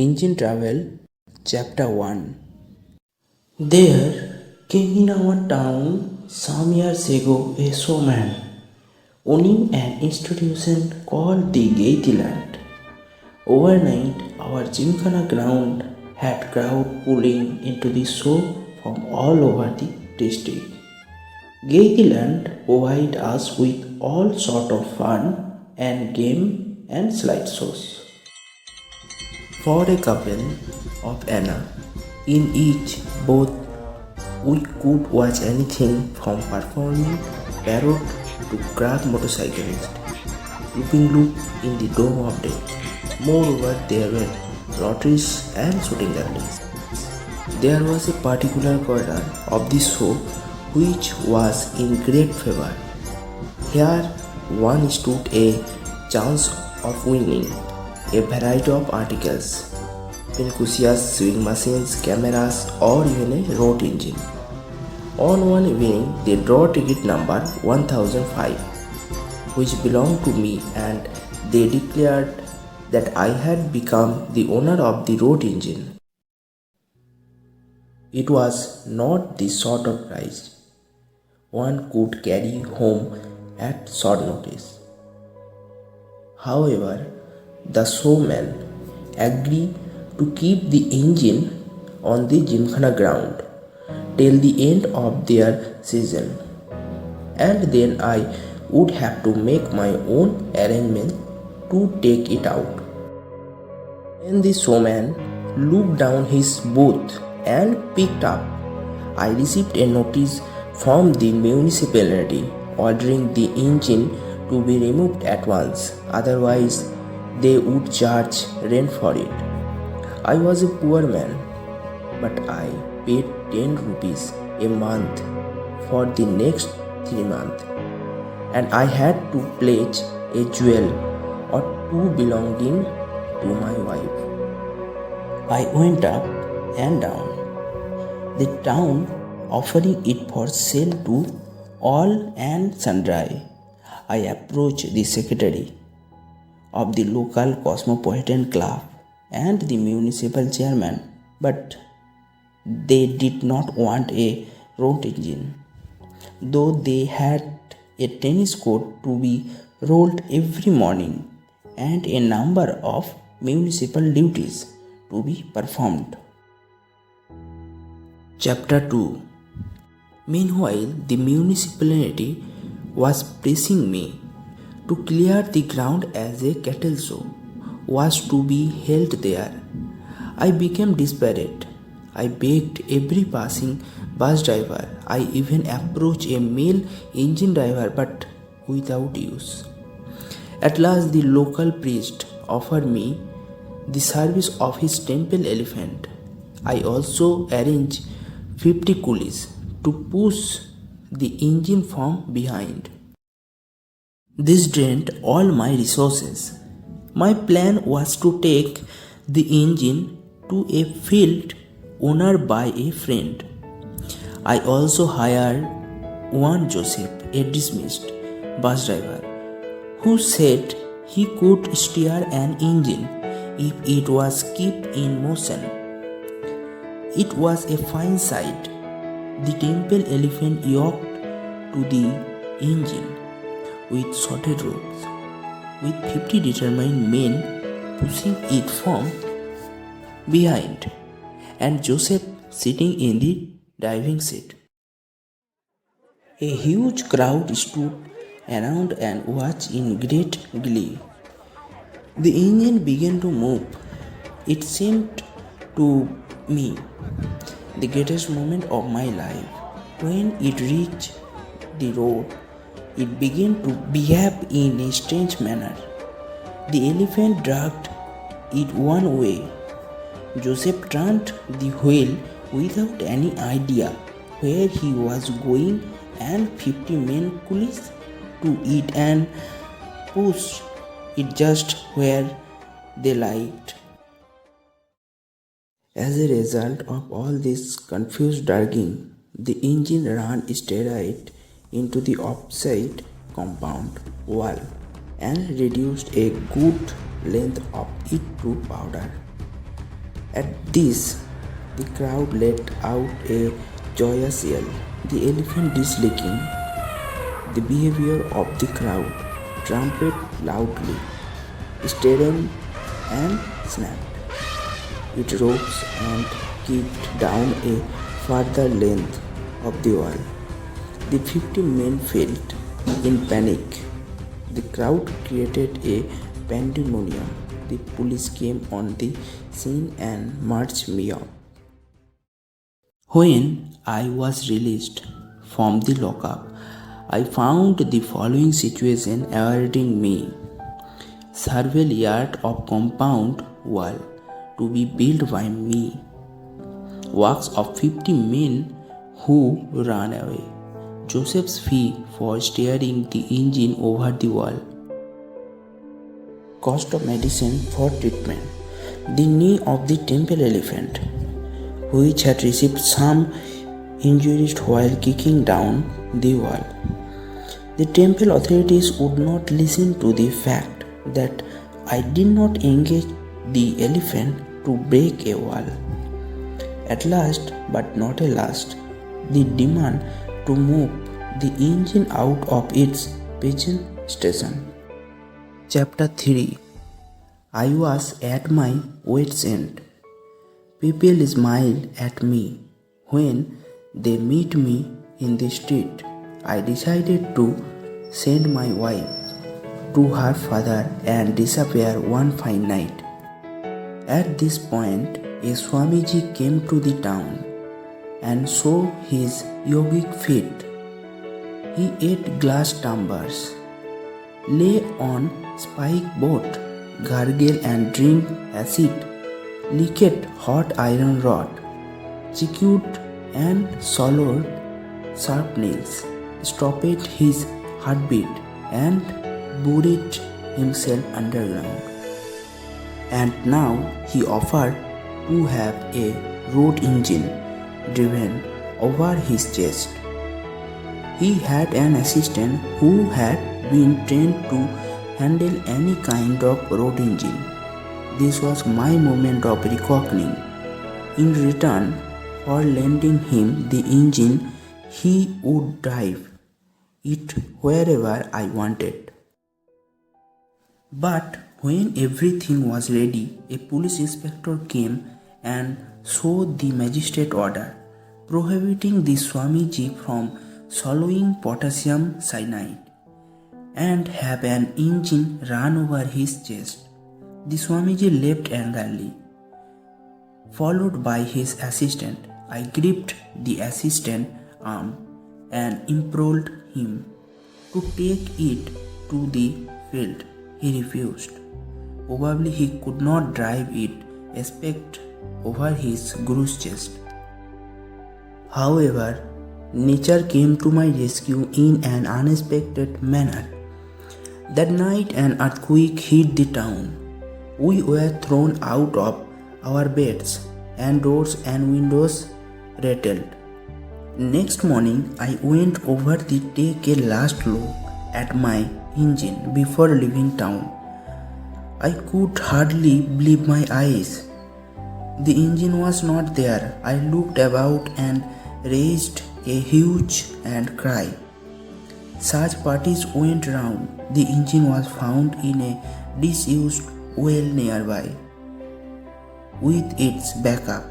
Engine Travel Chapter 1. There came in our town some years ago a showman owning an institution called the Gateland. Overnight, our Gymkhana ground had crowd pulling into the show from all over the district. Gateland provided us with all sort of fun and game and slide shows. For a couple of Anna, in each both we could watch anything from performing parrot to crack motorcyclist, looping loop in the dome of death. Moreover, there were lotteries and shooting galleries. There was a particular corner of the show which was in great favor. Here one stood a chance of winning a variety of articles, Pincusias, sewing machines, cameras, or even a road engine. On one evening, they draw ticket number 1005, which belonged to me, and they declared that I had become the owner of the road engine. It was not the sort of prize one could carry home at short notice. However, the showman agreed to keep the engine on the Gymkhana ground till the end of their season, and then I would have to make my own arrangement to take it out. When the showman looked down his booth and picked up, I received a notice from the municipality ordering the engine to be removed at once, otherwise they would charge rent for it. I was a poor man, but I paid 10 rupees a month for the next 3 months, and I had to pledge a jewel or two belonging to my wife. I went up and down the town offering it for sale to all and sundry. I approached the secretary of the local cosmopolitan club and the municipal chairman, but they did not want a road engine, though they had a tennis court to be rolled every morning and a number of municipal duties to be performed. Chapter 2. Meanwhile, the municipality was pressing me to clear the ground as a cattle show was to be held there. I became desperate. I begged every passing bus driver. I even approached a male engine driver, but without use. At last, the local priest offered me the service of his temple elephant. I also arranged 50 coolies to push the engine from behind. This drained all my resources. My plan was to take the engine to a field owned by a friend. I also hired one Joseph, a dismissed bus driver, who said he could steer an engine if it was kept in motion. It was a fine sight, the temple elephant yoked to the engine with shorted ropes, with 50 determined men pushing it from behind, and Joseph sitting in the driving seat. A huge crowd stood around and watched in great glee. The engine began to move. It seemed to me the greatest moment of my life. When it reached the road, it began to behave in a strange manner. The elephant dragged it one way. Joseph turned the wheel without any idea where he was going, and 50 men coolies to it and pushed it just where they liked. As a result of all this confused dragging, the engine ran straight into the opposite compound wall and reduced a good length of it to powder. At this, the crowd let out a joyous yell. The elephant disliking the behavior of the crowd, trumpet loudly, stared and snapped its ropes and kicked down a further length of the wall. The 50 men felt in panic. The crowd created a pandemonium. The police came on the scene and marched me off. When I was released from the lockup, I found the following situation awaiting me. Several yards of compound wall to be built by me. Works of 50 men who ran away. Joseph's fee for steering the engine over the wall. Cost of medicine for treatment. The knee of the temple elephant, which had received some injuries while kicking down the wall. The temple authorities would not listen to the fact that I did not engage the elephant to break a wall. At last, but not at last, the demand to move the engine out of its pigeon station. Chapter 3. I was at my wit's end. People smiled at me when they meet me in the street. I decided to send my wife to her father and disappear one fine night. At this point, a Swamiji came to the town and saw his yogic feet. He ate glass tumblers, lay on spike boat, gargle and drink acid, licked hot iron rod, chewed and swallowed sharp nails, stopped his heartbeat and buried himself underground. And now he offered to have a road engine driven over his chest. He had an assistant who had been trained to handle any kind of road engine. This was my moment of reckoning. In return for lending him the engine, he would drive it wherever I wanted. But when everything was ready, a police inspector came and saw the magistrate order prohibiting the Swamiji from swallowing potassium cyanide and have an engine run over his chest. The Swamiji left angrily, followed by his assistant. I gripped the assistant's arm and implored him to take it to the field. He refused. Probably he could not drive it, except over his guru's chest. However, nature came to my rescue in an unexpected manner. That night an earthquake hit the town. We were thrown out of our beds and doors and windows rattled. Next morning I went over to take a last look at my engine before leaving town. I could hardly believe my eyes. The engine was not there. I looked about and raised a huge and cry. Search parties went round. The engine was found in a disused well nearby with its backup.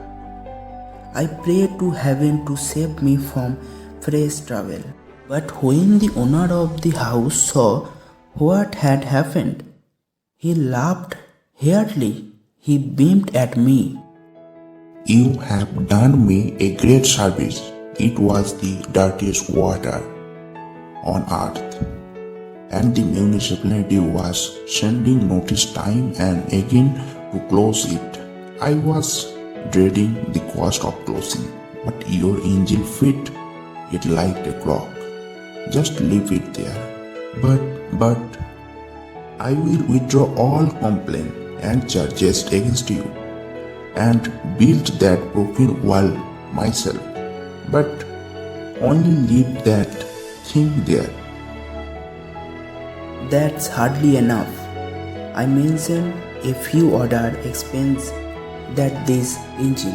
I prayed to heaven to save me from fresh trouble. But when the owner of the house saw what had happened, he laughed heartily. He beamed at me. You have done me a great service. It was the dirtiest water on earth, and the municipality was sending notice time and again to close it. I was dreading the cost of closing, but your engine fit it like a clock. Just leave it there. But I will withdraw all complaint and charges against you and build that broken wall myself. But only leave that thing there. That's hardly enough. I mentioned a few other expense that this engine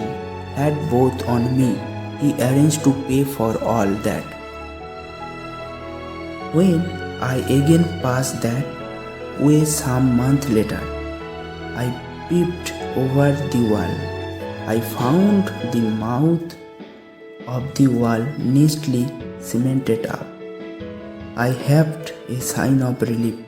had both on me. He arranged to pay for all that. When I again passed that way some month later, I peeped over the wall. I found the mouth of the wall neatly cemented up. I heaved a sigh of relief.